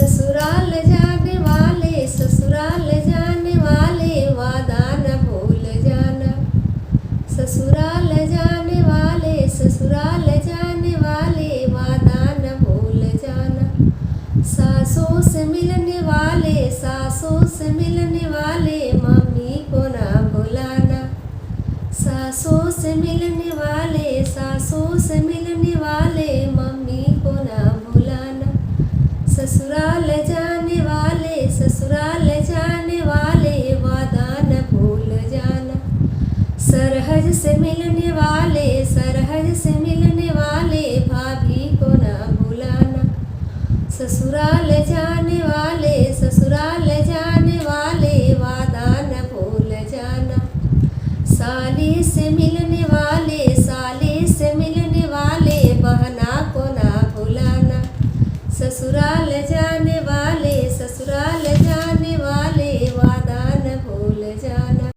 ससुराल जाने वाले, ससुराल जाने वाले, वादा न भूल जाना। ससुराल जाने वाले, ससुराल जाने वाले, वादा न भूल जाना। सासों से मिलने वाले, सासों से मिलने वाले, मम्मी को ना भुलाना। सासों से मिलने वाले, सासों से मिलने वाले, मम्मी को ना भुलाना। ससुराल जाने वाले, ससुराल जाने वाले, वादा न भूल जाना। सरहद से मिलने वाले, सरहद से मिलने वाले, भाभी को ना भुलाना। ससुराल जाने वाले, ससुराल जाने वाले, वादा न भूल जाना। साली से मिलने वाले, साली से मिलने वाले, बहना को ना भुलाना। ससुराल